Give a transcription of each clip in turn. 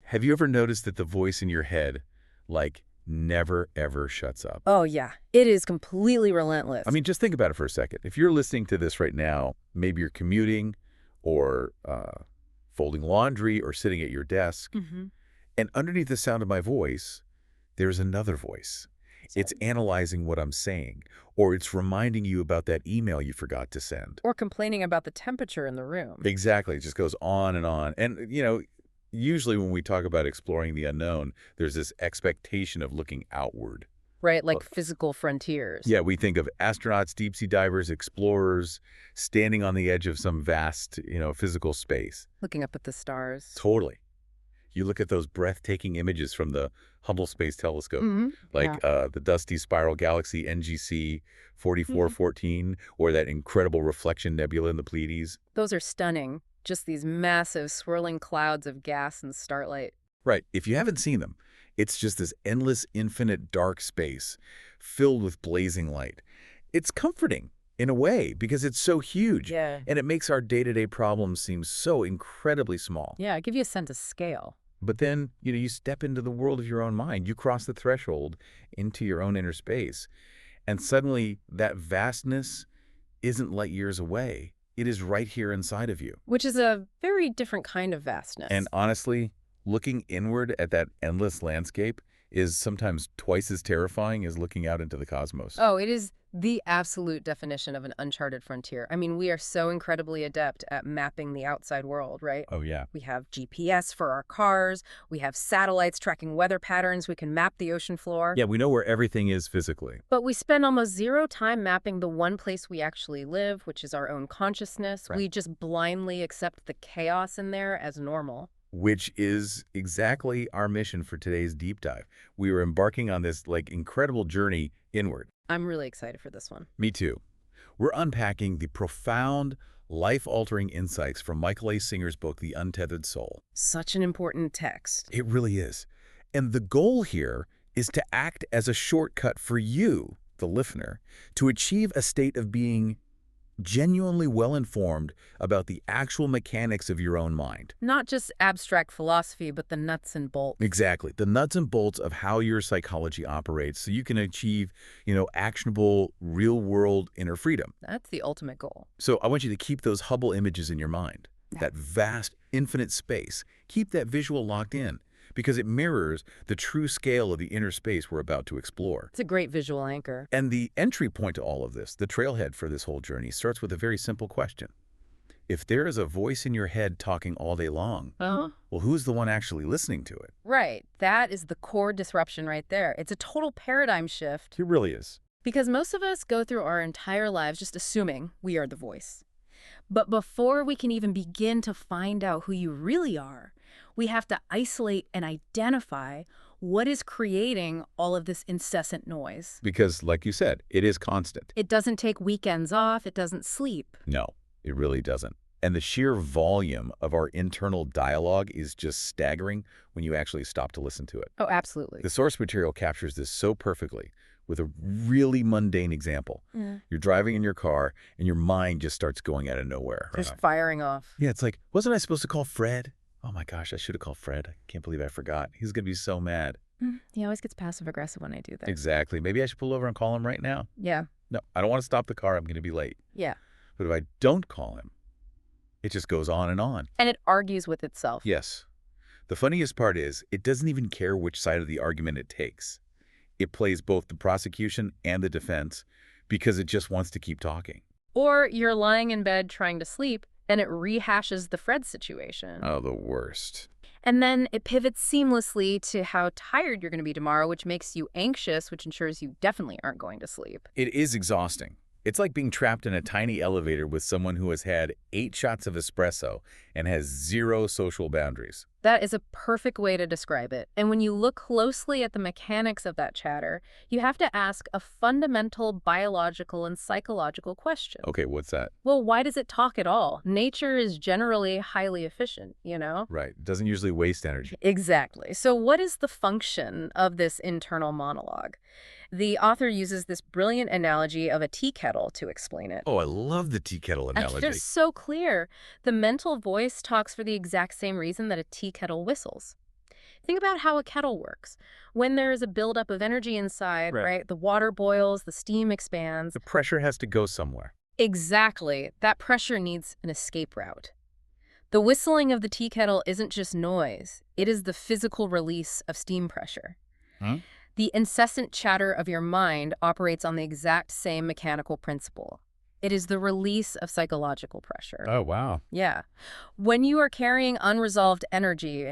Have you ever noticed that the voice in your head, like, never, ever shuts up? Oh, yeah. It is completely relentless. I mean, just think about it for a second. If you're listening to this right now, maybe you're commuting or folding laundry or sitting at your desk, and underneath the sound of my voice, there's another voice. It's analyzing what I'm saying, or it's reminding you about that email you forgot to send. Or complaining about the temperature in the room. Exactly. It just goes on and on. And, usually when we talk about exploring the unknown, there's this expectation of looking outward. Right, Uh, like physical frontiers. Yeah, we think of astronauts, deep-sea divers, explorers, standing on the edge of some vast, physical space. Looking up at the stars. Totally. You look at those breathtaking images from the Hubble Space Telescope, like Yeah. the dusty spiral galaxy NGC 4414, or that incredible reflection nebula in the Pleiades. Those are stunning. Just these massive swirling clouds of gas and starlight. Right. If you haven't seen them, it's just this endless, infinite dark space filled with blazing light. It's comforting in a way because it's so huge, Yeah. and it makes our day-to-day problems seem so incredibly small. Yeah, give you a sense of scale. But then, you step into the world of your own mind. You cross the threshold into your own inner space, and suddenly that vastness isn't light years away. It is right here inside of you. Which is a very different kind of vastness. And honestly, looking inward at that endless landscape is sometimes twice as terrifying as looking out into the cosmos. Oh, it is the absolute definition of an uncharted frontier. I mean, we are so incredibly adept at mapping the outside world, right? Oh, yeah. We have GPS for our cars. We have satellites tracking weather patterns. We can map the ocean floor. Yeah, we know where everything is physically. But we spend almost zero time mapping the one place we actually live, which is our own consciousness. Right. We just blindly accept the chaos in there as normal. Which is exactly our mission for today's deep dive. We are embarking on this incredible journey inward. I'm really excited for this one. Me too. We're unpacking the profound, life-altering insights from Michael A. Singer's book, The Untethered Soul. Such an important text. It really is. And the goal here is to act as a shortcut for you, the listener, to achieve a state of being genuinely well-informed about the actual mechanics of your own mind. Not just abstract philosophy, but the nuts and bolts. Exactly. The nuts and bolts of how your psychology operates so you can achieve, actionable, real-world inner freedom. That's the ultimate goal. So I want you to keep those Hubble images in your mind, Yeah. that vast, infinite space. Keep that visual locked in because it mirrors the true scale of the inner space we're about to explore. It's a great visual anchor. And the entry point to all of this, the trailhead for this whole journey, starts with a very simple question. If there is a voice in your head talking all day long, well, who's the one actually listening to it? Right. That is the core disruption right there. It's a total paradigm shift. It really is. Because most of us go through our entire lives just assuming we are the voice. But before we can even begin to find out who you really are, we have to isolate and identify what is creating all of this incessant noise. Because, like you said, it is constant. It doesn't take weekends off. It doesn't sleep. No, it really doesn't. And the sheer volume of our internal dialogue is just staggering when you actually stop to listen to it. Oh, absolutely. The source material captures this so perfectly with a really mundane example. You're driving in your car and your mind just starts going out of nowhere. Just firing off. Yeah, it's like, wasn't I supposed to call Fred? Oh my gosh, I should have called Fred. I can't believe I forgot. He's going to be so mad. He always gets passive-aggressive when I do that. Exactly. Maybe I should pull over and call him right now. Yeah. No, I don't want to stop the car. I'm going to be late. Yeah. But if I don't call him, it just goes on and on. And it argues with itself. Yes. The funniest part is it doesn't even care which side of the argument it takes. It plays both the prosecution and the defense because it just wants to keep talking. Or you're lying in bed trying to sleep, and it rehashes the Fred situation. Oh, the worst. And then it pivots seamlessly to how tired you're going to be tomorrow, which makes you anxious, which ensures you definitely aren't going to sleep. It is exhausting. It's like being trapped in a tiny elevator with someone who has had 8 shots of espresso and has 0 social boundaries. That is a perfect way to describe it. And when you look closely at the mechanics of that chatter, you have to ask a fundamental biological and psychological question. Okay, what's that? Well, why does it talk at all? Nature is generally highly efficient, you know? Right. It doesn't usually waste energy. Exactly. So what is the function of this internal monologue? The author uses this brilliant analogy of a tea kettle to explain it. Oh, I love the tea kettle analogy. And it's so clear. The mental voice talks for the exact same reason that a tea kettle whistles. Think about how a kettle works. When there is a buildup of energy inside, Right. right, the water boils, the steam expands. The pressure has to go somewhere. Exactly. That pressure needs an escape route. The whistling of the tea kettle isn't just noise. It is the physical release of steam pressure. Hmm? The incessant chatter of your mind operates on the exact same mechanical principle. It is the release of psychological pressure. Oh, wow. Yeah. When you are carrying unresolved energy,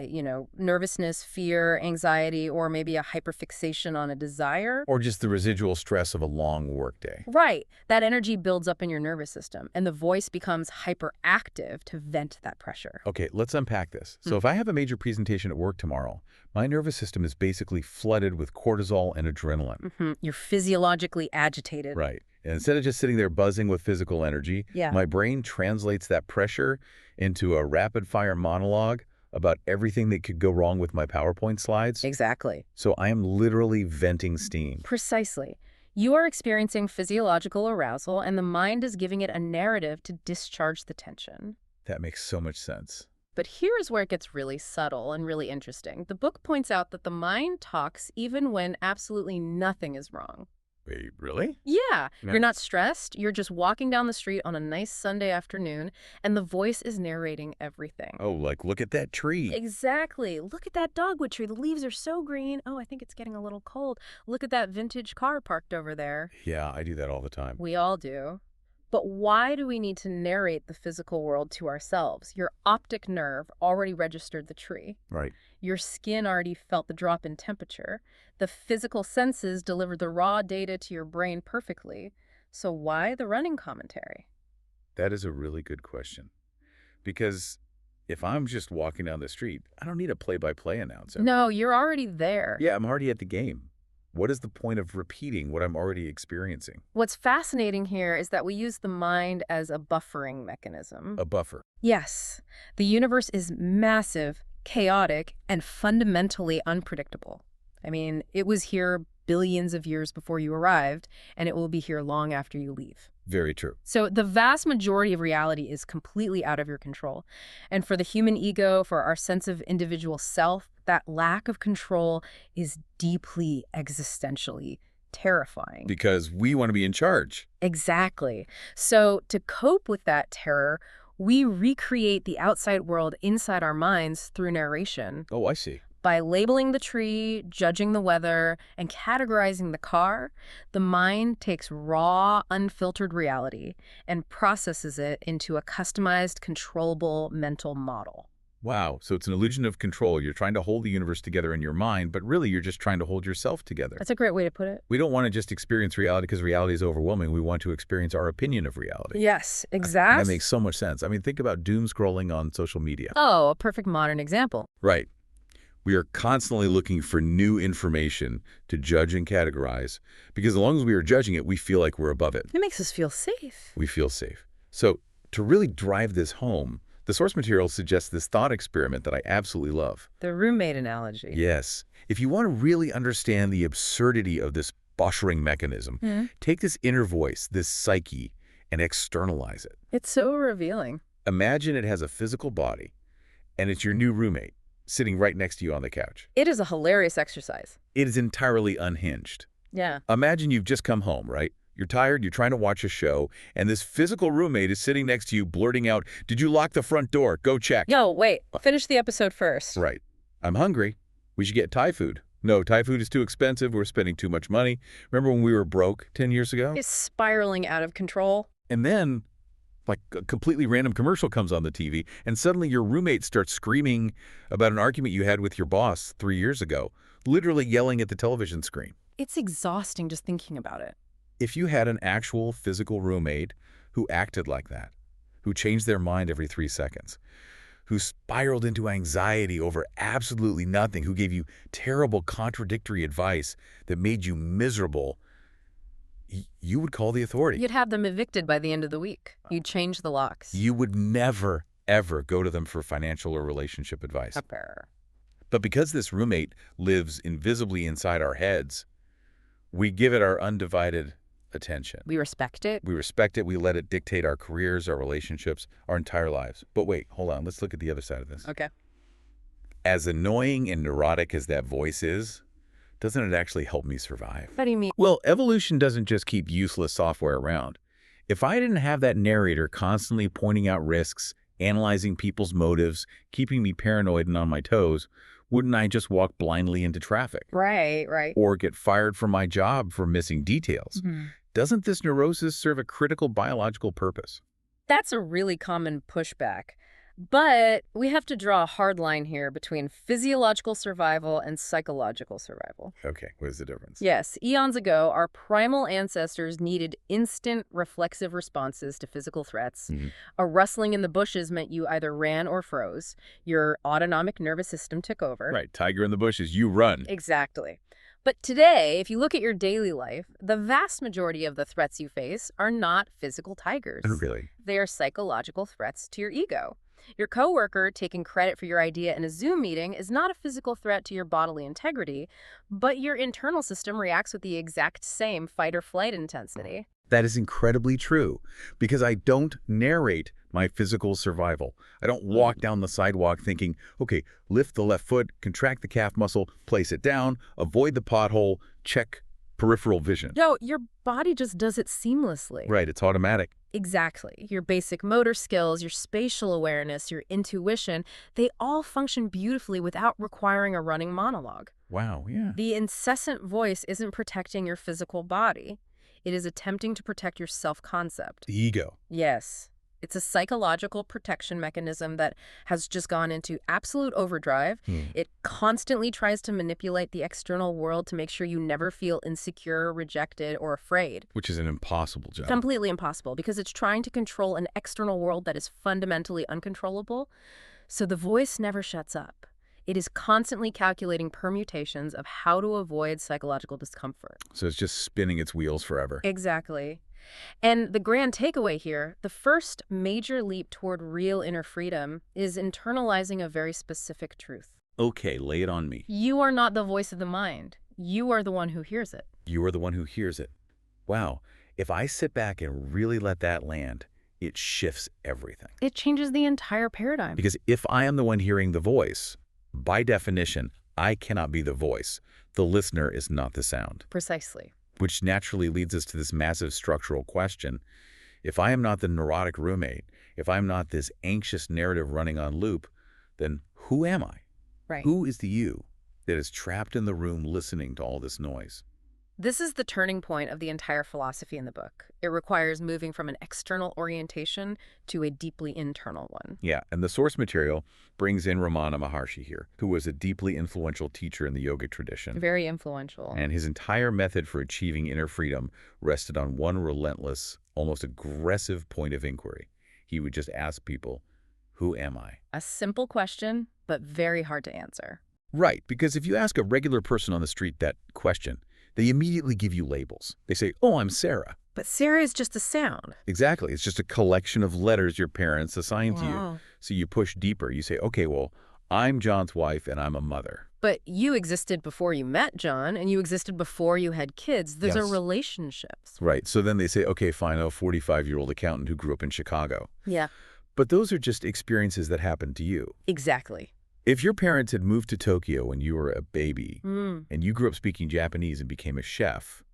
nervousness, fear, anxiety, or maybe a hyperfixation on a desire. Or just the residual stress of a long workday. Right. That energy builds up in your nervous system, and the voice becomes hyperactive to vent that pressure. Okay, let's unpack this. So if I have a major presentation at work tomorrow, my nervous system is basically flooded with cortisol and adrenaline. You're physiologically agitated. Right. And instead of just sitting there buzzing with physical energy, Yeah. my brain translates that pressure into a rapid-fire monologue about everything that could go wrong with my PowerPoint slides. Exactly. So I am literally venting steam. Precisely. You are experiencing physiological arousal, and the mind is giving it a narrative to discharge the tension. That makes so much sense. But here is where it gets really subtle and really interesting. The book points out that the mind talks even when absolutely nothing is wrong. Wait, really? Yeah, Yeah. you're not stressed. You're just walking down the street on a nice Sunday afternoon, and the voice is narrating everything. Oh, like, look at that tree. Exactly. Look at that dogwood tree. The leaves are so green. Oh, I think it's getting a little cold. Look at that vintage car parked over there. Yeah, I do that all the time. We all do. But why do we need to narrate the physical world to ourselves? Your optic nerve already registered the tree. Right. Your skin already felt the drop in temperature. The physical senses delivered the raw data to your brain perfectly. So why the running commentary? That is a really good question. Because if I'm just walking down the street, I don't need a play-by-play announcer. No, you're already there. Yeah, I'm already at the game. What is the point of repeating what I'm already experiencing? What's fascinating here is that we use the mind as a buffering mechanism. A buffer. Yes, the universe is massive, chaotic, and fundamentally unpredictable. I mean, it was here billions of years before you arrived, and it will be here long after you leave. Very true. So the vast majority of reality is completely out of your control. And for the human ego, for our sense of individual self, that lack of control is deeply existentially terrifying. Because we want to be in charge. Exactly. So to cope with that terror, we recreate the outside world inside our minds through narration. Oh, I see. By labeling the tree, judging the weather, and categorizing the car, the mind takes raw, unfiltered reality and processes it into a customized, controllable mental model. Wow, so it's an illusion of control. You're trying to hold the universe together in your mind, but really you're just trying to hold yourself together. That's a great way to put it. We don't want to just experience reality because reality is overwhelming. We want to experience our opinion of reality. Yes, exactly. That makes so much sense. I mean, think about doom scrolling on social media. Oh, a perfect modern example. Right. We are constantly looking for new information to judge and categorize because as long as we are judging it, we feel like we're above it. It makes us feel safe. We feel safe. So to really drive this home, the source material suggests this thought experiment that I absolutely love. The roommate analogy. Yes. If you want to really understand the absurdity of this buffering mechanism, take this inner voice, this psyche, and externalize it. It's so revealing. Imagine it has a physical body, and it's your new roommate sitting right next to you on the couch. It is a hilarious exercise. It is entirely unhinged. Yeah. Imagine you've just come home, right? You're tired, you're trying to watch a show, and this physical roommate is sitting next to you blurting out, "Did you lock the front door? Go check." Yo, wait. Finish the episode first. Right. "I'm hungry. We should get Thai food." "No, Thai food is too expensive. We're spending too much money." Remember when we were broke 10 years ago? It's spiraling out of control. And then, like, a completely random commercial comes on the TV, and suddenly your roommate starts screaming about an argument you had with your boss 3 years ago, literally yelling at the television screen. It's exhausting just thinking about it. If you had an actual physical roommate who acted like that, who changed their mind every 3 seconds, who spiraled into anxiety over absolutely nothing, who gave you terrible contradictory advice that made you miserable, you would call the authority. You'd have them evicted by the end of the week. You'd change the locks. You would never, ever go to them for financial or relationship advice. But because this roommate lives invisibly inside our heads, we give it our undivided attention. We respect it. We respect it. We let it dictate our careers, our relationships, our entire lives. But wait, hold on. Let's look at the other side of this. Okay. As annoying and neurotic as that voice is, doesn't it actually help me survive? What do you mean? Well, evolution doesn't just keep useless software around. If I didn't have that narrator constantly pointing out risks, analyzing people's motives, keeping me paranoid and on my toes, wouldn't I just walk blindly into traffic? Right, right. Or get fired from my job for missing details? Doesn't this neurosis serve a critical biological purpose? That's a really common pushback. But we have to draw a hard line here between physiological survival and psychological survival. Okay, what is the difference? Yes, eons ago, our primal ancestors needed instant, reflexive responses to physical threats. A rustling in the bushes meant you either ran or froze. Your autonomic nervous system took over. Right, tiger in the bushes, you run. Exactly. But today, if you look at your daily life, the vast majority of the threats you face are not physical tigers. Really? They are psychological threats to your ego. Your coworker taking credit for your idea in a Zoom meeting is not a physical threat to your bodily integrity, but your internal system reacts with the exact same fight or flight intensity. That is incredibly true, because I don't narrate my physical survival. I don't walk down the sidewalk thinking, okay, lift the left foot, contract the calf muscle, place it down, avoid the pothole, check peripheral vision. No, your body just does it seamlessly. Right, it's automatic. Exactly. Your basic motor skills, your spatial awareness, your intuition, they all function beautifully without requiring a running monologue. Wow, yeah. The incessant voice isn't protecting your physical body. It is attempting to protect your self-concept. The ego. Yes. It's a psychological protection mechanism that has just gone into absolute overdrive. It constantly tries to manipulate the external world to make sure you never feel insecure, rejected, or afraid. Which is an impossible job. Completely impossible, because it's trying to control an external world that is fundamentally uncontrollable. So the voice never shuts up. It is constantly calculating permutations of how to avoid psychological discomfort. So it's just spinning its wheels forever. Exactly. And the grand takeaway here, the first major leap toward real inner freedom is internalizing a very specific truth. Okay, lay it on me. You are not the voice of the mind. You are the one who hears it. You are the one who hears it. Wow, if I sit back and really let that land, it shifts everything. It changes the entire paradigm. Because if I am the one hearing the voice, by definition, I cannot be the voice. The listener is not the sound. Precisely. Which naturally leads us to this massive structural question. If I am not the neurotic roommate, if I'm not this anxious narrative running on loop, then who am I? Right. Who is the you that is trapped in the room listening to all this noise? This is the turning point of the entire philosophy in the book. It requires moving from an external orientation to a deeply internal one. Yeah, and the source material brings in Ramana Maharshi here, who was a deeply influential teacher in the yoga tradition. Very influential. And his entire method for achieving inner freedom rested on one relentless, almost aggressive point of inquiry. He would just ask people, who am I? A simple question, but very hard to answer. Right, because if you ask a regular person on the street that question, they immediately give you labels. They say, oh, I'm Sarah. But Sarah is just a sound. Exactly. It's just a collection of letters your parents assigned to you. Wow. So you push deeper. You say, okay, well, I'm John's wife and I'm a mother. But you existed before you met John, and you existed before you had kids. Those are Yes. relationships. Right. So then they say, okay, fine, a 45-year-old accountant who grew up in Chicago. Yeah, But those are just experiences that happened to you. exactly. If your parents had moved to Tokyo when you were a baby and you grew up speaking Japanese and became a chef,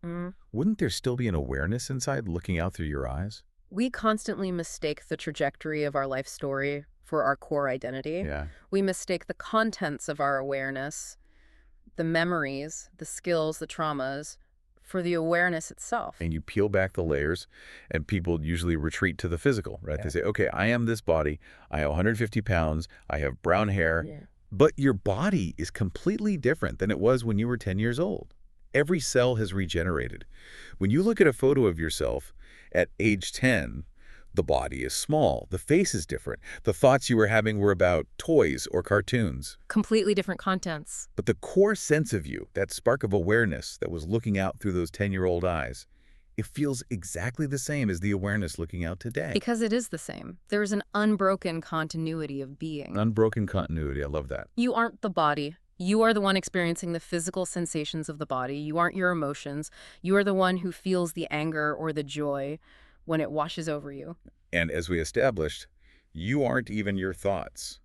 wouldn't there still be an awareness inside looking out through your eyes? We constantly mistake the trajectory of our life story for our core identity. Yeah. We mistake the contents of our awareness, the memories, the skills, the traumas, for the awareness itself. And you peel back the layers, and people usually retreat to the physical, right? Yeah. They say, okay, I am this body. I have 150 pounds. I have brown hair. Yeah. But your body is completely different than it was when you were 10 years old. Every cell has regenerated. When you look at a photo of yourself at age 10, the body is small. The face is different. The thoughts you were having were about toys or cartoons. Completely different contents. But the core sense of you, that spark of awareness that was looking out through those 10-year-old eyes, it feels exactly the same as the awareness looking out today. Because it is the same. There is an unbroken continuity of being. Unbroken continuity. I love that. You aren't the body. You are the one experiencing the physical sensations of the body. You aren't your emotions. You are the one who feels the anger or the joy when it washes over you. And as we established, you aren't even your thoughts.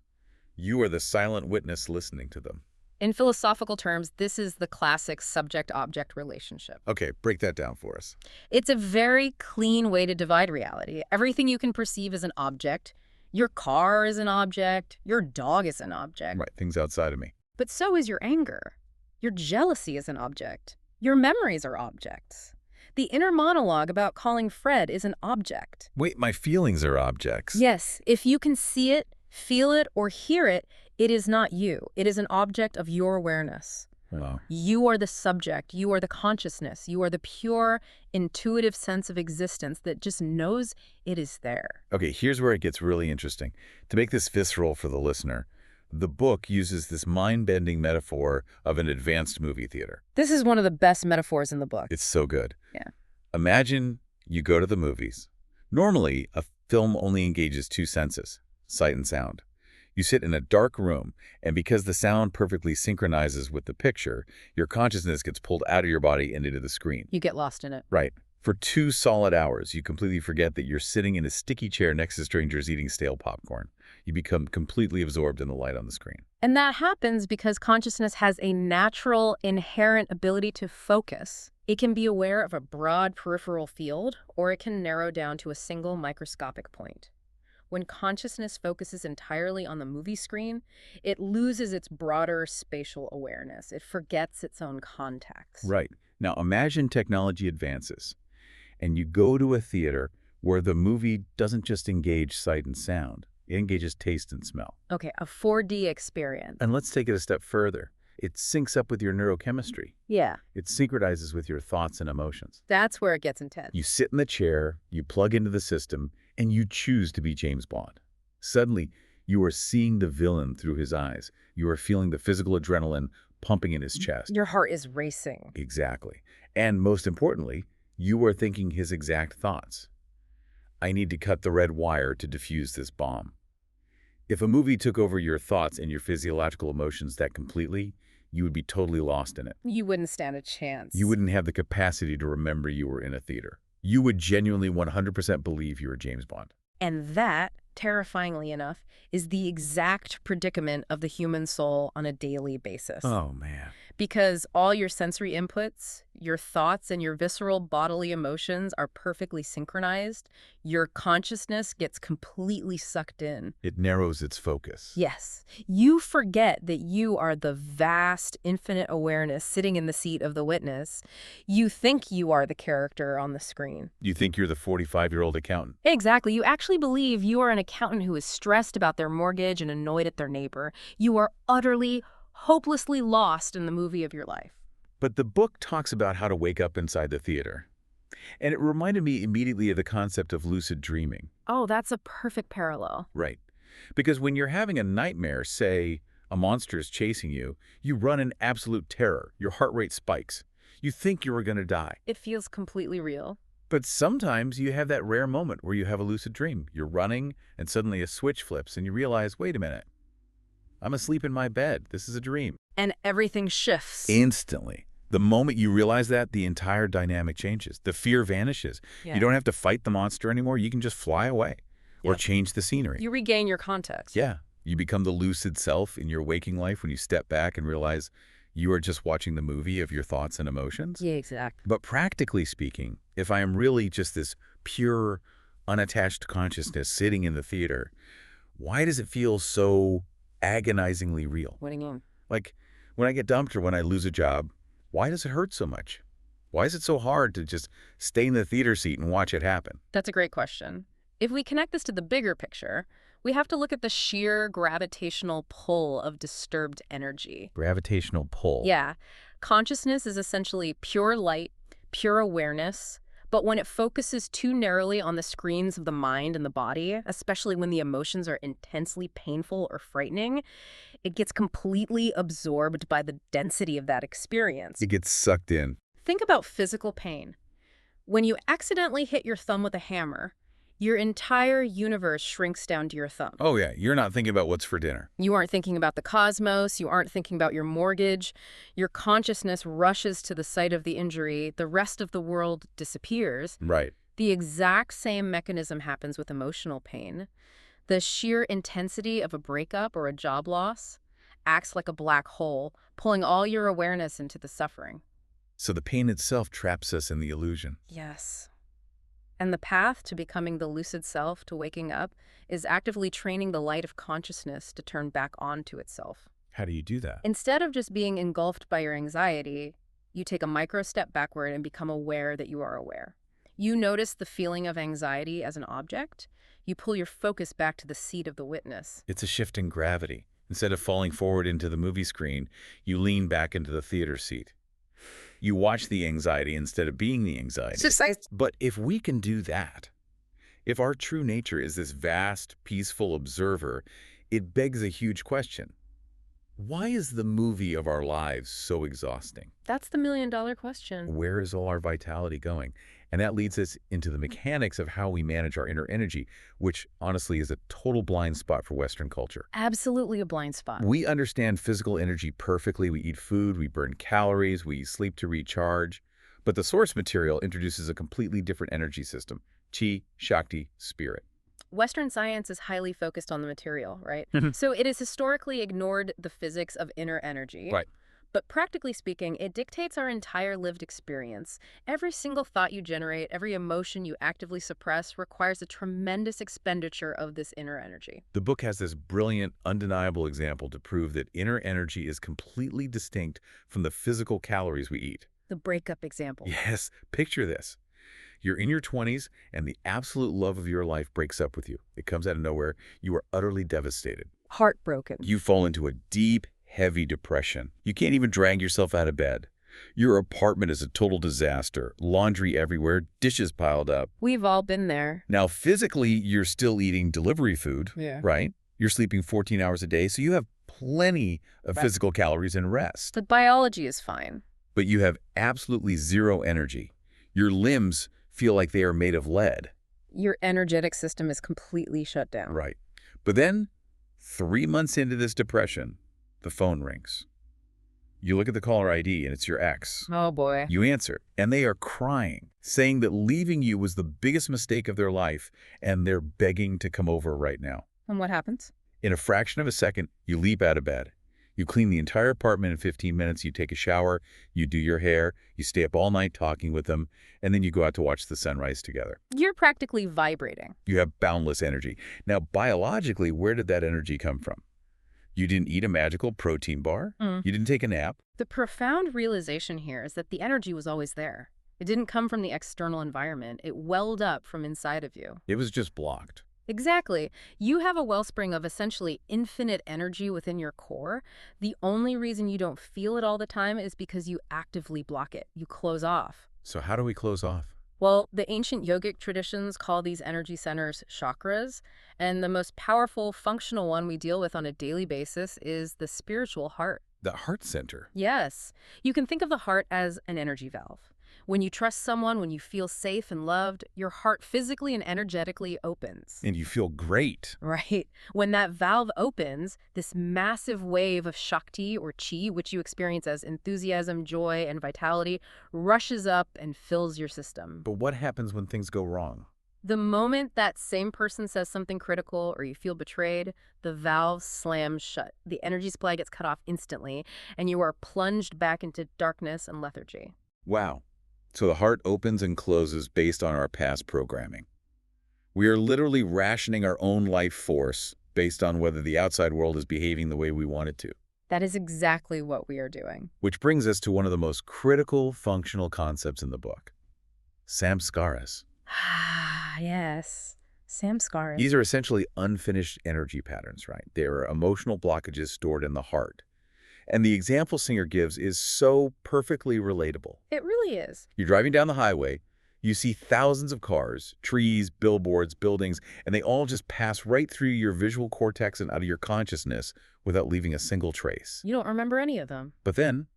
You are the silent witness listening to them. In philosophical terms, this is the classic subject-object relationship. Okay, break that down for us. It's a very clean way to divide reality. Everything you can perceive is an object. Your car is an object. Your dog is an object. Right, things outside of me. But so is your anger. Your jealousy is an object. Your memories are objects. The inner monologue about calling Fred is an object. Wait, my feelings are objects. Yes, if you can see it, feel it, or hear it, it is not you. It is an object of your awareness. Wow. You are the subject. You are the consciousness. You are the pure, intuitive sense of existence that just knows it is there. Okay, here's where it gets really interesting. To make this visceral for the listener, the book uses this mind-bending metaphor of an advanced movie theater. This is one of the best metaphors in the book. It's so good. Yeah. Imagine you go to the movies. Normally, a film only engages two senses, sight and sound. You sit in a dark room, and because the sound perfectly synchronizes with the picture, your consciousness gets pulled out of your body and into the screen. You get lost in it. Right. For 2 solid hours, you completely forget that you're sitting in a sticky chair next to strangers eating stale popcorn. You become completely absorbed in the light on the screen. And that happens because consciousness has a natural, inherent ability to focus. It can be aware of a broad peripheral field, or it can narrow down to a single microscopic point. When consciousness focuses entirely on the movie screen, it loses its broader spatial awareness. It forgets its own context. Right. Now imagine technology advances, and you go to a theater where the movie doesn't just engage sight and sound. It engages taste and smell. Okay, a 4D experience. And let's take it a step further. It syncs up with your neurochemistry. Yeah. It synchronizes with your thoughts and emotions. That's where it gets intense. You sit in the chair, you plug into the system, and you choose to be James Bond. Suddenly, you are seeing the villain through his eyes. You are feeling the physical adrenaline pumping in his chest. Your heart is racing. Exactly. And most importantly, you are thinking his exact thoughts. I need to cut the red wire to defuse this bomb. If a movie took over your thoughts and your physiological emotions that completely, you would be totally lost in it. You wouldn't stand a chance. You wouldn't have the capacity to remember you were in a theater. You would genuinely 100% believe you were James Bond. And that, terrifyingly enough, is the exact predicament of the human soul on a daily basis. Oh, man. Because all your sensory inputs, your thoughts, and your visceral bodily emotions are perfectly synchronized, your consciousness gets completely sucked in. It narrows its focus. Yes. You forget that you are the vast, infinite awareness sitting in the seat of the witness. You think you are the character on the screen. You think you're the 45-year-old accountant. Exactly. You actually believe you are an accountant who is stressed about their mortgage and annoyed at their neighbor. You are utterly, hopelessly lost in the movie of your life. But the book talks about how to wake up inside the theater. And it reminded me immediately of the concept of lucid dreaming. Oh, that's a perfect parallel. Right. Because when you're having a nightmare, say a monster is chasing you, you run in absolute terror. Your heart rate spikes. You think you were going to die. It feels completely real. But sometimes you have that rare moment where you have a lucid dream. You're running, and suddenly a switch flips, and you realize, wait a minute. I'm asleep in my bed. This is a dream. And everything shifts. Instantly. The moment you realize that, the entire dynamic changes. The fear vanishes. Yeah. You don't have to fight the monster anymore. You can just fly away or change the scenery. You regain your context. Yeah. You become the lucid self in your waking life when you step back and realize you are just watching the movie of your thoughts and emotions. Yeah, exactly. But practically speaking, if I am really just this pure, unattached consciousness sitting in the theater, why does it feel so agonizingly real? What do you mean? Like when I get dumped or when I lose a job, why does it hurt so much? Why is it so hard to just stay in the theater seat and watch it happen? That's a great question. If we connect this to the bigger picture, we have to look at the sheer gravitational pull of disturbed energy. Gravitational pull. Yeah. Consciousness is essentially pure light, pure awareness, but when it focuses too narrowly on the screens of the mind and the body, especially when the emotions are intensely painful or frightening, it gets completely absorbed by the density of that experience. It gets sucked in. Think about physical pain. When you accidentally hit your thumb with a hammer, your entire universe shrinks down to your thumb. Oh yeah, you're not thinking about what's for dinner. You aren't thinking about the cosmos. You aren't thinking about your mortgage. Your consciousness rushes to the site of the injury. The rest of the world disappears. Right. The exact same mechanism happens with emotional pain. The sheer intensity of a breakup or a job loss acts like a black hole, pulling all your awareness into the suffering. So the pain itself traps us in the illusion. Yes. And the path to becoming the lucid self, to waking up, is actively training the light of consciousness to turn back onto itself. How do you do that? Instead of just being engulfed by your anxiety, you take a micro step backward and become aware that you are aware. You notice the feeling of anxiety as an object. You pull your focus back to the seat of the witness. It's a shift in gravity. Instead of falling forward into the movie screen, you lean back into the theater seat. You watch the anxiety instead of being the anxiety. But if we can do that, if our true nature is this vast, peaceful observer, it begs a huge question. Why is the movie of our lives so exhausting? That's the million-dollar question. Where is all our vitality going? And that leads us into the mechanics of how we manage our inner energy, which honestly is a total blind spot for Western culture. Absolutely a blind spot. We understand physical energy perfectly. We eat food, we burn calories, we sleep to recharge. But the source material introduces a completely different energy system: chi, shakti, spirit. Western science is highly focused on the material, right? So it has historically ignored the physics of inner energy. Right. But practically speaking, it dictates our entire lived experience. Every single thought you generate, every emotion you actively suppress requires a tremendous expenditure of this inner energy. The book has this brilliant, undeniable example to prove that inner energy is completely distinct from the physical calories we eat. The breakup example. Yes, picture this. You're in your 20s, and the absolute love of your life breaks up with you. It comes out of nowhere. You are utterly devastated. Heartbroken. You fall into a deep, heavy depression. You can't even drag yourself out of bed. Your apartment is a total disaster. Laundry everywhere, dishes piled up. We've all been there. Now, physically, you're still eating delivery food, right? You're sleeping 14 hours a day, so you have plenty of physical calories and rest. The biology is fine. But you have absolutely zero energy. Your limbs feel like they are made of lead. Your energetic system is completely shut down. Right. But then, 3 months into this depression, the phone rings. You look at the caller ID, and it's your ex. Oh, boy. You answer, and they are crying, saying that leaving you was the biggest mistake of their life, and they're begging to come over right now. And what happens? In a fraction of a second, you leap out of bed. You clean the entire apartment in 15 minutes, you take a shower, you do your hair, you stay up all night talking with them, and then you go out to watch the sunrise together. You're practically vibrating. You have boundless energy. Now, biologically, where did that energy come from? You didn't eat a magical protein bar. You didn't take a nap. The profound realization here is that the energy was always there. It didn't come from the external environment. It welled up from inside of you. It was just blocked. Exactly. You have a wellspring of essentially infinite energy within your core. The only reason you don't feel it all the time is because you actively block it. You close off. So how do we close off? Well, the ancient yogic traditions call these energy centers chakras, and the most powerful functional one we deal with on a daily basis is the spiritual heart. The heart center. Yes. You can think of the heart as an energy valve. When you trust someone, when you feel safe and loved, your heart physically and energetically opens. And you feel great. Right. When that valve opens, this massive wave of Shakti or Chi, which you experience as enthusiasm, joy, and vitality, rushes up and fills your system. But what happens when things go wrong? The moment that same person says something critical or you feel betrayed, the valve slams shut. The energy supply gets cut off instantly, and you are plunged back into darkness and lethargy. Wow. So the heart opens and closes based on our past programming. We are literally rationing our own life force based on whether the outside world is behaving the way we want it to. That is exactly what we are doing. Which brings us to one of the most critical functional concepts in the book: samskaras. Ah, yes. Samskaras. These are essentially unfinished energy patterns, right? They are emotional blockages stored in the heart. And the example Singer gives is so perfectly relatable. It really is. You're driving down the highway, you see thousands of cars, trees, billboards, buildings, and they all just pass right through your visual cortex and out of your consciousness without leaving a single trace. You don't remember any of them. But then,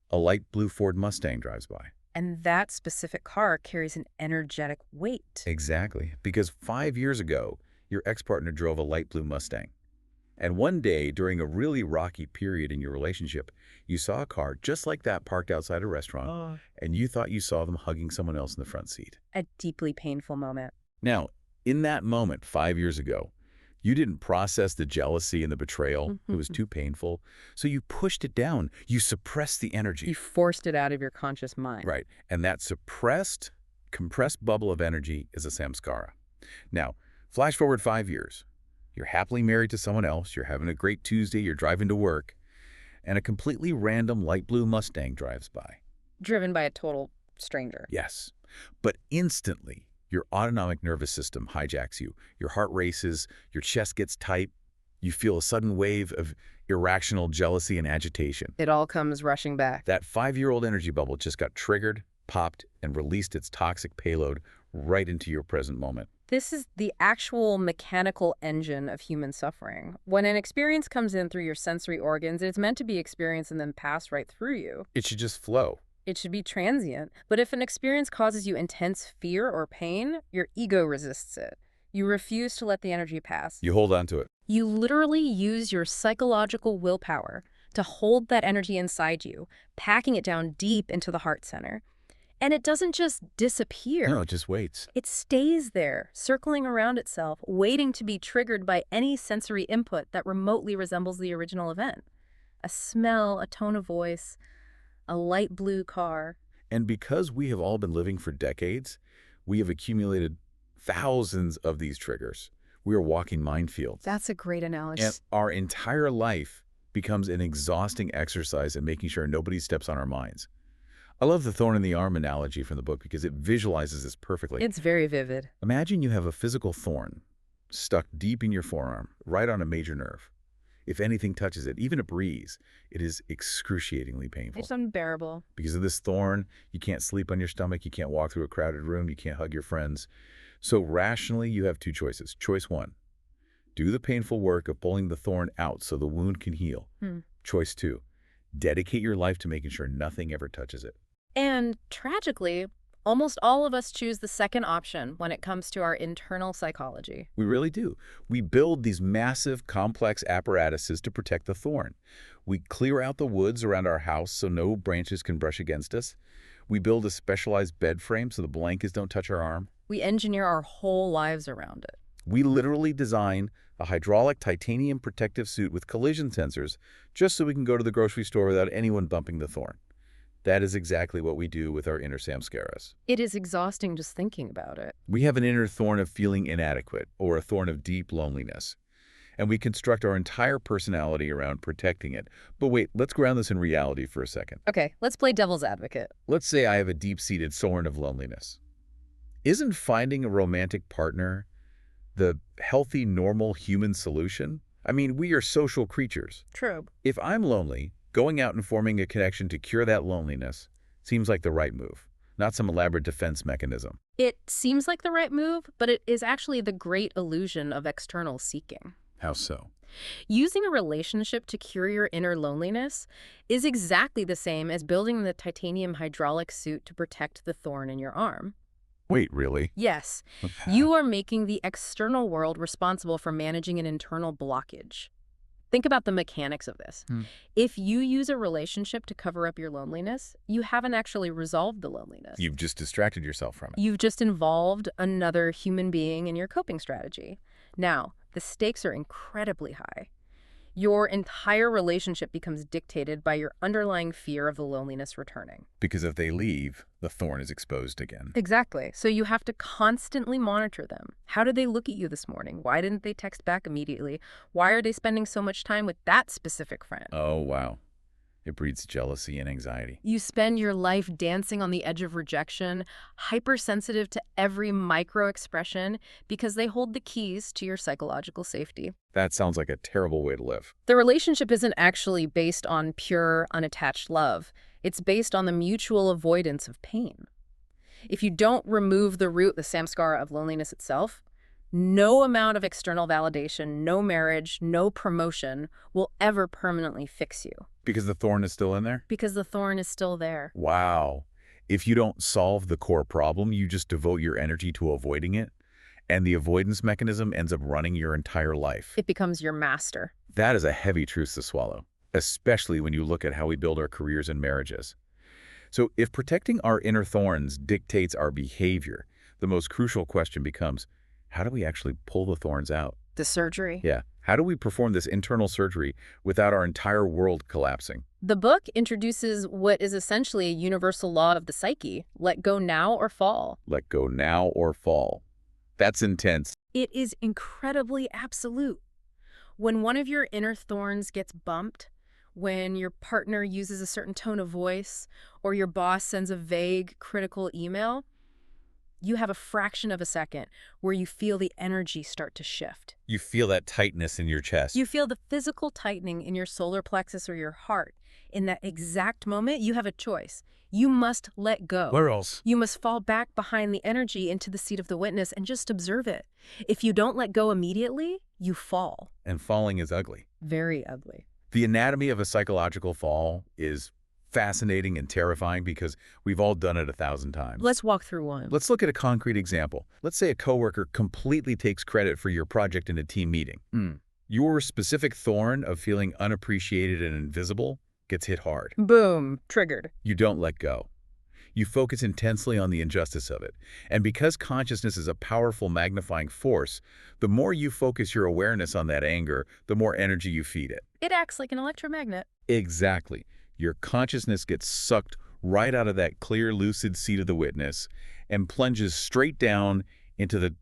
a light blue Ford Mustang drives by. And that specific car carries an energetic weight. Exactly, because 5 years ago, your ex-partner drove a light blue Mustang. And one day, during a really rocky period in your relationship, you saw a car just like that parked outside a restaurant, and you thought you saw them hugging someone else in the front seat. A deeply painful moment. Now, in that moment 5 years ago, You didn't process the jealousy and the betrayal. It was too painful. So you pushed it down. You suppressed the energy. You forced it out of your conscious mind. Right. And that suppressed, compressed bubble of energy is a samskara. Now, flash forward 5 years. You're happily married to someone else. You're having a great Tuesday. You're driving to work. And a completely random light blue Mustang drives by. Driven by a total stranger. Yes. But instantly, your autonomic nervous system hijacks you. Your heart races. Your chest gets tight. You feel a sudden wave of irrational jealousy and agitation. It all comes rushing back. That 5-year-old energy bubble just got triggered, popped, and released its toxic payload right into your present moment. This is the actual mechanical engine of human suffering. When an experience comes in through your sensory organs, it's meant to be experienced and then pass right through you. It should just flow. It should be transient. But if an experience causes you intense fear or pain, your ego resists it. You refuse to let the energy pass. You hold on to it. You literally use your psychological willpower to hold that energy inside you, packing it down deep into the heart center. And it doesn't just disappear. No, it just waits. It stays there, circling around itself, waiting to be triggered by any sensory input that remotely resembles the original event. A smell, a tone of voice, a light blue car. And because we have all been living for decades, we have accumulated thousands of these triggers. We are walking minefields. That's a great analogy. And our entire life becomes an exhausting exercise in making sure nobody steps on our minds. I love the thorn in the arm analogy from the book because it visualizes this perfectly. It's very vivid. Imagine you have a physical thorn stuck deep in your forearm, right on a major nerve. If anything touches it, even a breeze, it is excruciatingly painful. It's unbearable. Because of this thorn, you can't sleep on your stomach, you can't walk through a crowded room, you can't hug your friends. So rationally, you have two choices. Choice one, do the painful work of pulling the thorn out so the wound can heal. Choice two, dedicate your life to making sure nothing ever touches it. And tragically, almost all of us choose the second option when it comes to our internal psychology. We really do. We build these massive, complex apparatuses to protect the thorn. We clear out the woods around our house so no branches can brush against us. We build a specialized bed frame so the blankets don't touch our arm. We engineer our whole lives around it. We literally design a hydraulic titanium protective suit with collision sensors just so we can go to the grocery store without anyone bumping the thorn. That is exactly what we do with our inner samskaras. It is exhausting just thinking about it. We have an inner thorn of feeling inadequate or a thorn of deep loneliness. And we construct our entire personality around protecting it. But wait, let's ground this in reality for a second. Okay, let's play devil's advocate. Let's say I have a deep-seated thorn of loneliness. Isn't finding a romantic partner the healthy, normal human solution? I mean, we are social creatures. True. If I'm lonely, going out and forming a connection to cure that loneliness seems like the right move, not some elaborate defense mechanism. It seems like the right move, but it is actually the great illusion of external seeking. How so? Using a relationship to cure your inner loneliness is exactly the same as building the titanium hydraulic suit to protect the thorn in your arm. Wait, really? Yes, you are making the external world responsible for managing an internal blockage. Think about the mechanics of this. If you use a relationship to cover up your loneliness, you haven't actually resolved the loneliness. You've just distracted yourself from it. You've just involved another human being in your coping strategy. Now, the stakes are incredibly high. Your entire relationship becomes dictated by your underlying fear of the loneliness returning. Because if they leave, the thorn is exposed again. Exactly. So you have to constantly monitor them. How did they look at you this morning? Why didn't they text back immediately? Why are they spending so much time with that specific friend? Oh, wow. It breeds jealousy and anxiety. You spend your life dancing on the edge of rejection, hypersensitive to every micro-expression because they hold the keys to your psychological safety. That sounds like a terrible way to live. The relationship isn't actually based on pure, unattached love. It's based on the mutual avoidance of pain. If you don't remove the root, the samskara of loneliness itself, no amount of external validation, no marriage, no promotion will ever permanently fix you. Because the thorn is still in there? Because the thorn is still there. Wow. If you don't solve the core problem, you just devote your energy to avoiding it, and the avoidance mechanism ends up running your entire life. It becomes your master. That is a heavy truth to swallow, especially when you look at how we build our careers and marriages. So if protecting our inner thorns dictates our behavior, the most crucial question becomes, how do we actually pull the thorns out? The surgery. Yeah. How do we perform this internal surgery without our entire world collapsing? The book introduces what is essentially a universal law of the psyche: let go now or fall. Let go now or fall. That's intense. It is incredibly absolute. When one of your inner thorns gets bumped, when your partner uses a certain tone of voice, or your boss sends a vague, critical email, you have a fraction of a second where you feel the energy start to shift. You feel that tightness in your chest. You feel the physical tightening in your solar plexus or your heart. In that exact moment, you have a choice. You must let go. Where else? You must fall back behind the energy into the seat of the witness and just observe it. If you don't let go immediately, you fall. And falling is ugly. Very ugly. The anatomy of a psychological fall is fascinating and terrifying because we've all done it 1,000 times. Let's walk through one. Let's look at a concrete example. Let's say a coworker completely takes credit for your project in a team meeting. Your specific thorn of feeling unappreciated and invisible gets hit hard. Boom. Triggered. You don't let go. You focus intensely on the injustice of it. And because consciousness is a powerful magnifying force, the more you focus your awareness on that anger, the more energy you feed it. It acts like an electromagnet. Exactly. Your consciousness gets sucked right out of that clear, lucid seat of the witness and plunges straight down into the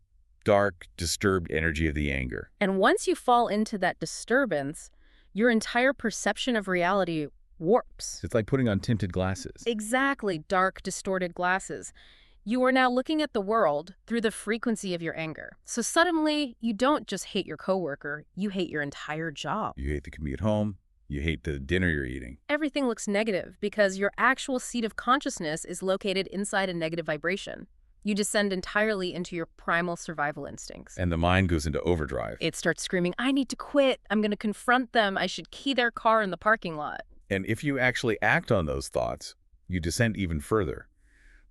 dark, disturbed energy of the anger. And once you fall into that disturbance, your entire perception of reality warps. It's like putting on tinted glasses. Exactly, dark, distorted glasses. You are now looking at the world through the frequency of your anger. So suddenly, you don't just hate your coworker, you hate your entire job. You hate the commute home. You hate the dinner you're eating. Everything looks negative because your actual seat of consciousness is located inside a negative vibration. You descend entirely into your primal survival instincts. And the mind goes into overdrive. It starts screaming, I need to quit. I'm going to confront them. I should key their car in the parking lot. And if you actually act on those thoughts, you descend even further.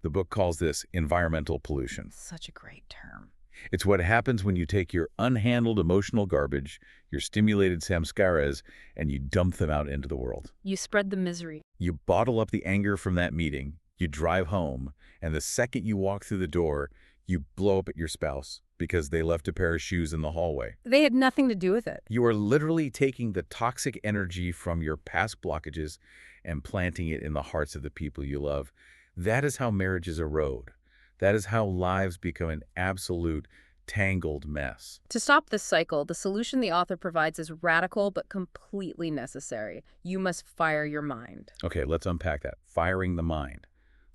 The book calls this environmental pollution. Such a great term. It's what happens when you take your unhandled emotional garbage, your stimulated samskaras, and you dump them out into the world. You spread the misery. You bottle up the anger from that meeting, you drive home, and the second you walk through the door, you blow up at your spouse because they left a pair of shoes in the hallway. They had nothing to do with it. You are literally taking the toxic energy from your past blockages and planting it in the hearts of the people you love. That is how marriages erode. That is how lives become an absolute tangled mess. To stop this cycle, the solution the author provides is radical but completely necessary. You must fire your mind. Okay, let's unpack that. Firing the mind.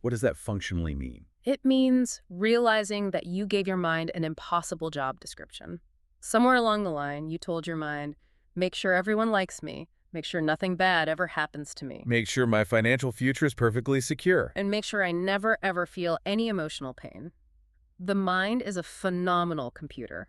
What does that functionally mean? It means realizing that you gave your mind an impossible job description. Somewhere along the line, you told your mind, make sure everyone likes me, make sure nothing bad ever happens to me, Make sure my financial future is perfectly secure. and make sure I never ever feel any emotional pain. The mind is a phenomenal computer.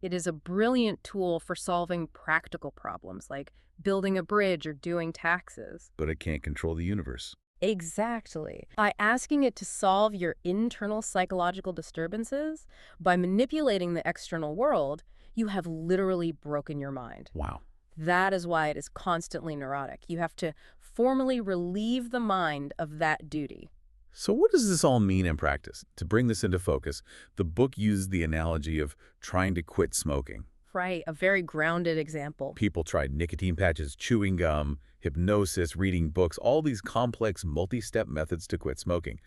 It is a brilliant tool for solving practical problems like building a bridge or doing taxes. But it can't control the universe. Exactly. By asking it to solve your internal psychological disturbances, by manipulating the external world, you have literally broken your mind. Wow. That is why it is constantly neurotic. You have to formally relieve the mind of that duty. So what does this all mean in practice? To bring this into focus, the book uses the analogy of trying to quit smoking. Right, a very grounded example. People tried nicotine patches, chewing gum, hypnosis, reading books, all these complex multi-step methods to quit smoking.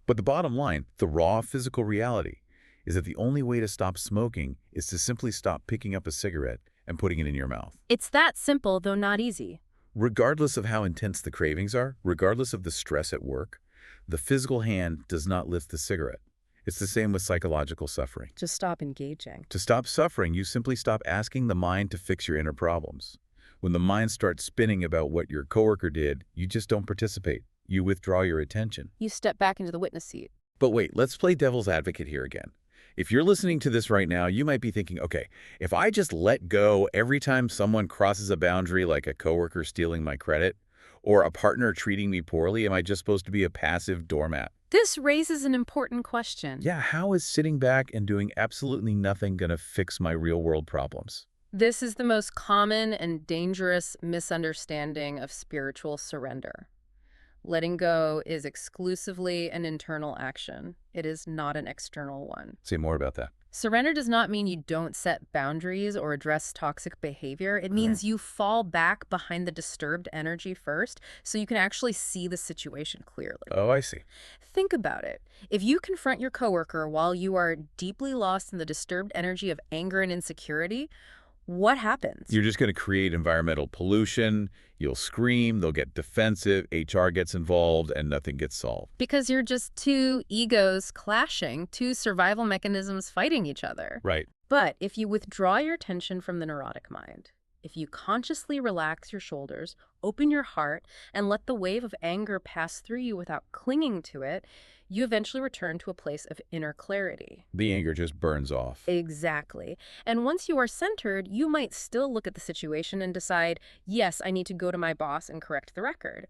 But the bottom line, the raw physical reality, is that the only way to stop smoking is to simply stop picking up a cigarette and putting it in your mouth. It's that simple, though not easy. Regardless of how intense the cravings are, regardless of the stress at work, the physical hand does not lift the cigarette. It's the same with psychological suffering. Just stop engaging. To stop suffering, you simply stop asking the mind to fix your inner problems. When the mind starts spinning about what your coworker did, you just don't participate. You withdraw your attention. You step back into the witness seat. But wait, let's play devil's advocate here again. If you're listening to this right now, you might be thinking, okay, if I just let go every time someone crosses a boundary like a coworker stealing my credit or a partner treating me poorly, am I just supposed to be a passive doormat? This raises an important question. Yeah, how is sitting back and doing absolutely nothing going to fix my real-world problems? This is the most common and dangerous misunderstanding of spiritual surrender. Letting go is exclusively an internal action. It is not an external one. Say more about that. Surrender does not mean you don't set boundaries or address toxic behavior. It Okay. means you fall back behind the disturbed energy first so you can actually see the situation clearly. Oh, I see. Think about it. If you confront your coworker while you are deeply lost in the disturbed energy of anger and insecurity, what happens? You're just going to create environmental pollution. You'll scream, they'll get defensive, HR gets involved, and nothing gets solved. Because you're just two egos clashing, two survival mechanisms fighting each other. Right. But if you withdraw your attention from the neurotic mind, if you consciously relax your shoulders, open your heart, and let the wave of anger pass through you without clinging to it, you eventually return to a place of inner clarity. The anger just burns off. Exactly. And once you are centered, you might still look at the situation and decide, yes, I need to go to my boss and correct the record.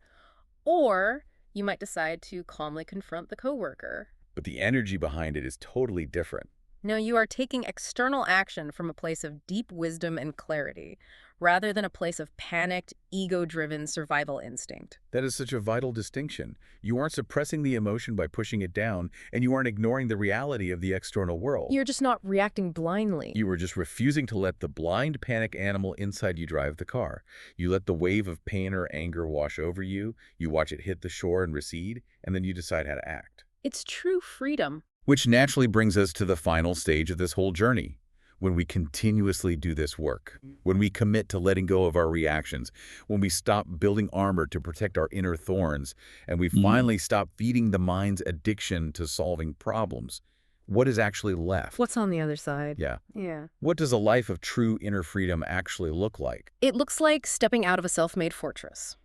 Or you might decide to calmly confront the coworker. But the energy behind it is totally different. No, you are taking external action from a place of deep wisdom and clarity, rather than a place of panicked, ego-driven survival instinct. That is such a vital distinction. You aren't suppressing the emotion by pushing it down, and you aren't ignoring the reality of the external world. You're just not reacting blindly. You were just refusing to let the blind panic animal inside you drive the car. You let the wave of pain or anger wash over you, you watch it hit the shore and recede, and then you decide how to act. It's true freedom. Which naturally brings us to the final stage of this whole journey. When we continuously do this work, when we commit to letting go of our reactions, when we stop building armor to protect our inner thorns, and we finally stop feeding the mind's addiction to solving problems, what is actually left? What's on the other side? Yeah. Yeah. What does a life of true inner freedom actually look like? It looks like stepping out of a self-made fortress.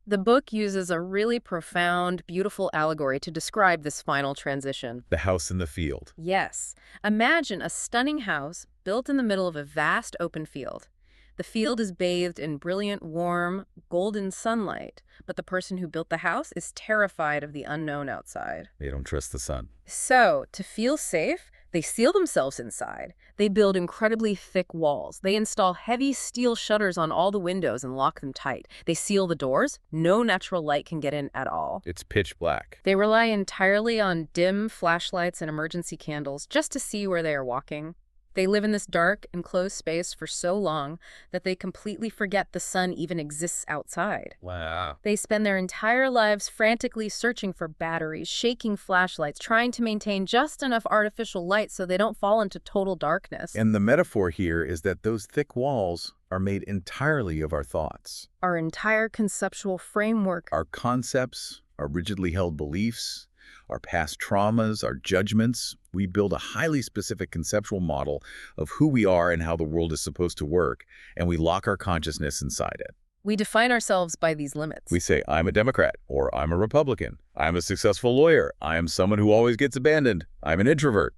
The book uses a really profound, beautiful allegory to describe this final transition. The house in the field. Yes. Imagine a stunning house built in the middle of a vast open field. The field is bathed in brilliant, warm, golden sunlight, but the person who built the house is terrified of the unknown outside. They don't trust the sun. So, to feel safe, they seal themselves inside. They build incredibly thick walls. They install heavy steel shutters on all the windows and lock them tight. They seal the doors. No natural light can get in at all. It's pitch black. They rely entirely on dim flashlights and emergency candles just to see where they are walking. They live in this dark, enclosed space for so long that they completely forget the sun even exists outside. Wow. They spend their entire lives frantically searching for batteries, shaking flashlights, trying to maintain just enough artificial light so they don't fall into total darkness. And the metaphor here is that those thick walls are made entirely of our thoughts. Our entire conceptual framework. Our concepts, our rigidly held beliefs, our past traumas, our judgments. We build a highly specific conceptual model of who we are and how the world is supposed to work, and we lock our consciousness inside it. We define ourselves by these limits. We say, I'm a Democrat, or I'm a Republican. I'm a successful lawyer. I am someone who always gets abandoned. I'm an introvert.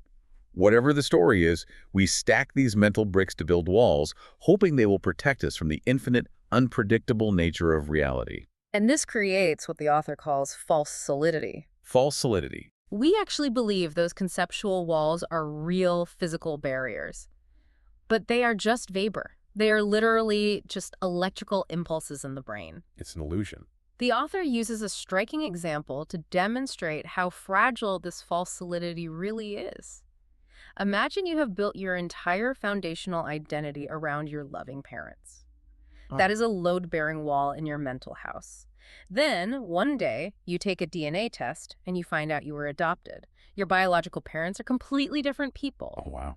Whatever the story is, we stack these mental bricks to build walls, hoping they will protect us from the infinite, unpredictable nature of reality. And this creates what the author calls false solidity. False solidity. We actually believe those conceptual walls are real physical barriers. But they are just vapor. They are literally just electrical impulses in the brain. It's an illusion. The author uses a striking example to demonstrate how fragile this false solidity really is. Imagine you have built your entire foundational identity around your loving parents. That is a load-bearing wall in your mental house. Then, one day, you take a DNA test and you find out you were adopted. Your biological parents are completely different people. Oh, wow.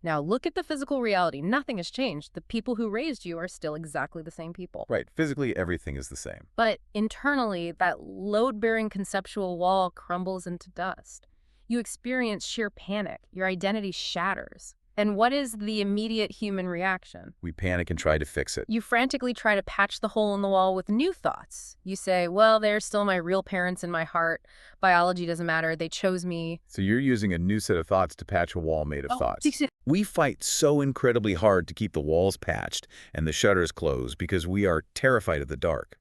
Now look at the physical reality. Nothing has changed. The people who raised you are still exactly the same people. Right. Physically, everything is the same. But internally, that load-bearing conceptual wall crumbles into dust. You experience sheer panic. Your identity shatters. And what is the immediate human reaction? We panic and try to fix it. You frantically try to patch the hole in the wall with new thoughts. You say, well, they're still my real parents in my heart. Biology doesn't matter. They chose me. So you're using a new set of thoughts to patch a wall made of thoughts. We fight so incredibly hard to keep the walls patched and the shutters closed because we are terrified of the dark.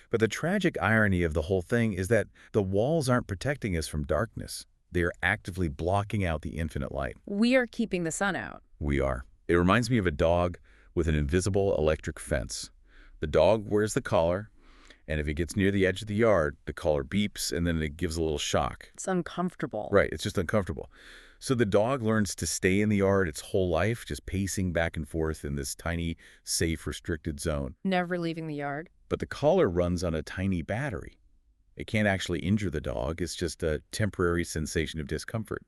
But the tragic irony of the whole thing is that the walls aren't protecting us from darkness. They are actively blocking out the infinite light. We are keeping the sun out. We are. It reminds me of a dog with an invisible electric fence. The dog wears the collar, and if it gets near the edge of the yard, the collar beeps, and then it gives a little shock. It's uncomfortable. Right, it's just uncomfortable. So the dog learns to stay in the yard its whole life, just pacing back and forth in this tiny, safe, restricted zone. Never leaving the yard. But the collar runs on a tiny battery. It can't actually injure the dog. It's just a temporary sensation of discomfort.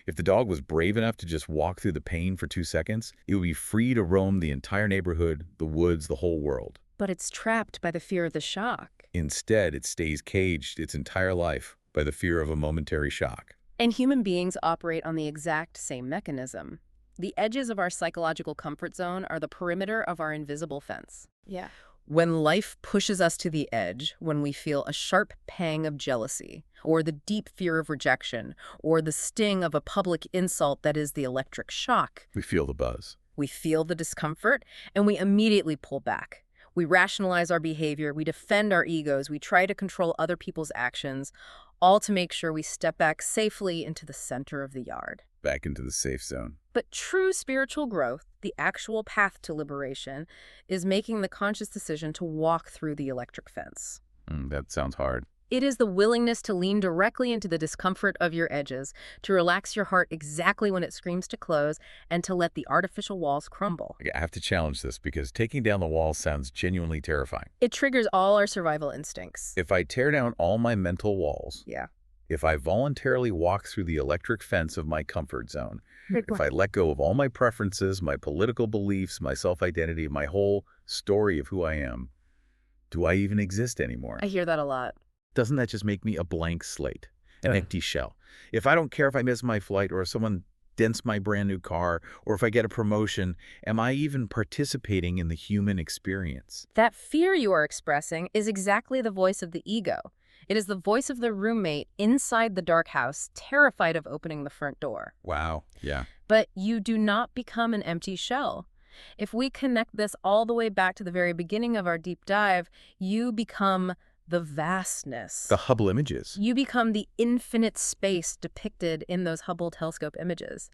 If the dog was brave enough to just walk through the pain for 2 seconds, it would be free to roam the entire neighborhood, the woods, the whole world. But it's trapped by the fear of the shock. Instead, it stays caged its entire life by the fear of a momentary shock. And human beings operate on the exact same mechanism. The edges of our psychological comfort zone are the perimeter of our invisible fence. Yeah. When life pushes us to the edge, when we feel a sharp pang of jealousy, or the deep fear of rejection, or the sting of a public insult that is the electric shock, We feel the buzz. we feel the discomfort, and we immediately pull back. We rationalize our behavior, we defend our egos, we try to control other people's actions, all to make sure we step back safely into the center of the yard. Back into the safe zone. But true spiritual growth, the actual path to liberation, is making the conscious decision to walk through the electric fence. That sounds hard. It is the willingness to lean directly into the discomfort of your edges, to relax your heart exactly when it screams to close, and to let the artificial walls crumble. I have to challenge this because taking down the wall sounds genuinely terrifying. It triggers all our survival instincts. If I tear down all my mental walls, Yeah. if I voluntarily walk through the electric fence of my comfort zone, if I let go of all my preferences, my political beliefs, my self-identity, my whole story of who I am, do I even exist anymore? I hear that a lot. Doesn't that just make me a blank slate, an empty shell? If I don't care if I miss my flight or if someone dents my brand new car or if I get a promotion, am I even participating in the human experience? That fear you are expressing is exactly the voice of the ego. It is the voice of the roommate inside the dark house, terrified of opening the front door. Wow. Yeah. But you do not become an empty shell. If we connect this all the way back to the very beginning of our deep dive, you become the vastness. The Hubble images. You become the infinite space depicted in those Hubble telescope images.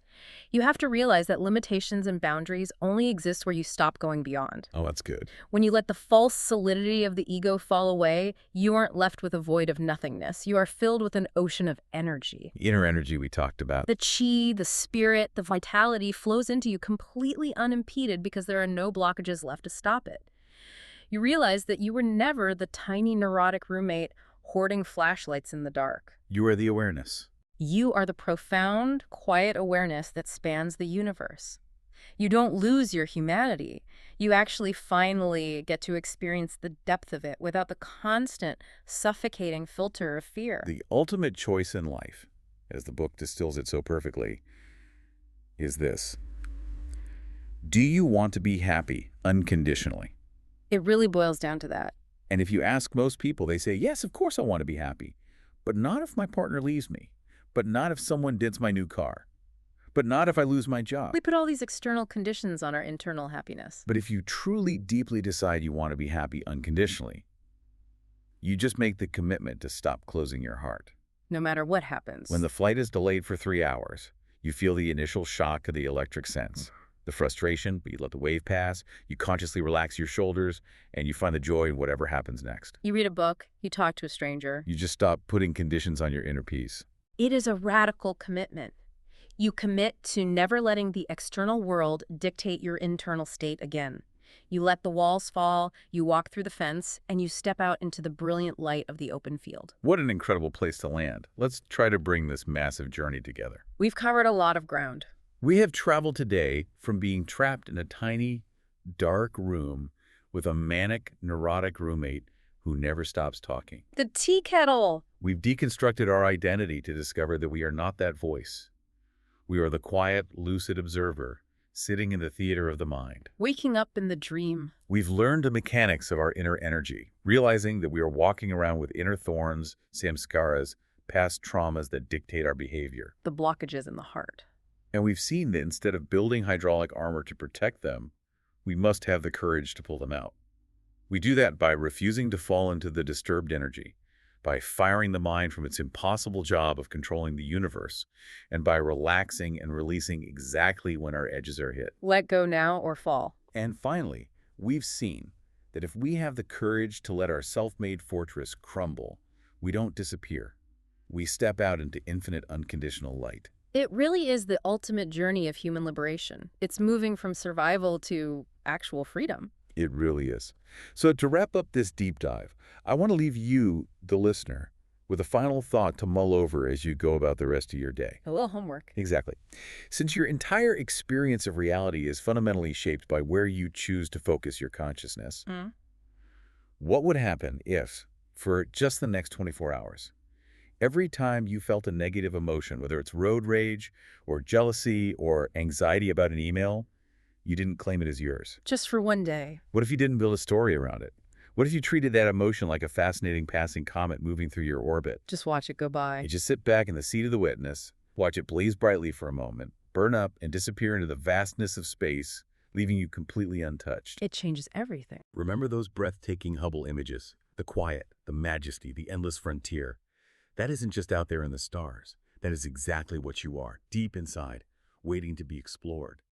You have to realize that limitations and boundaries only exist where you stop going beyond. Oh, that's good. When you let the false solidity of the ego fall away, you aren't left with a void of nothingness. You are filled with an ocean of energy. Inner energy we talked about. The chi, the spirit, the vitality flows into you completely unimpeded because there are no blockages left to stop it. You realize that you were never the tiny neurotic roommate hoarding flashlights in the dark. You are the awareness. You are the profound, quiet awareness that spans the universe. You don't lose your humanity. You actually finally get to experience the depth of it without the constant, suffocating filter of fear. The ultimate choice in life, as the book distills it so perfectly, is this. Do you want to be happy unconditionally? It really boils down to that. And if you ask most people, they say, yes, of course I want to be happy. But not if my partner leaves me. But not if someone dents my new car. But not if I lose my job. We put all these external conditions on our internal happiness. But if you truly, deeply decide you want to be happy unconditionally, you just make the commitment to stop closing your heart. No matter what happens. When the flight is delayed for 3 hours, you feel the initial shock of the electric sense. The frustration, but you let the wave pass, you consciously relax your shoulders, and you find the joy in whatever happens next. You read a book, you talk to a stranger. You just stop putting conditions on your inner peace. It is a radical commitment. You commit to never letting the external world dictate your internal state again. You let the walls fall, you walk through the fence, and you step out into the brilliant light of the open field. What an incredible place to land. Let's try to bring this massive journey together. We've covered a lot of ground. We have traveled today from being trapped in a tiny, dark room with a manic, neurotic roommate who never stops talking. The tea kettle! We've deconstructed our identity to discover that we are not that voice. We are the quiet, lucid observer, sitting in the theater of the mind. Waking up in the dream. We've learned the mechanics of our inner energy, realizing that we are walking around with inner thorns, samskaras, past traumas that dictate our behavior. The blockages in the heart. And we've seen that instead of building hydraulic armor to protect them, we must have the courage to pull them out. We do that by refusing to fall into the disturbed energy, by firing the mind from its impossible job of controlling the universe, and by relaxing and releasing exactly when our edges are hit. Let go now or fall. And finally, we've seen that if we have the courage to let our self-made fortress crumble, we don't disappear. We step out into infinite unconditional light. It really is the ultimate journey of human liberation. It's moving from survival to actual freedom. It really is. So to wrap up this deep dive, I want to leave you, the listener, with a final thought to mull over as you go about the rest of your day. A little homework. Exactly. Since your entire experience of reality is fundamentally shaped by where you choose to focus your consciousness, what would happen if, for just the next 24 hours, every time you felt a negative emotion, whether it's road rage or jealousy or anxiety about an email, you didn't claim it as yours? Just for one day. What if you didn't build a story around it? What if you treated that emotion like a fascinating passing comet moving through your orbit? Just watch it go by. You just sit back in the seat of the witness, watch it blaze brightly for a moment, burn up, and disappear into the vastness of space, leaving you completely untouched. It changes everything. Remember those breathtaking Hubble images? The quiet, the majesty, the endless frontier. That isn't just out there in the stars. That is exactly what you are, deep inside, waiting to be explored.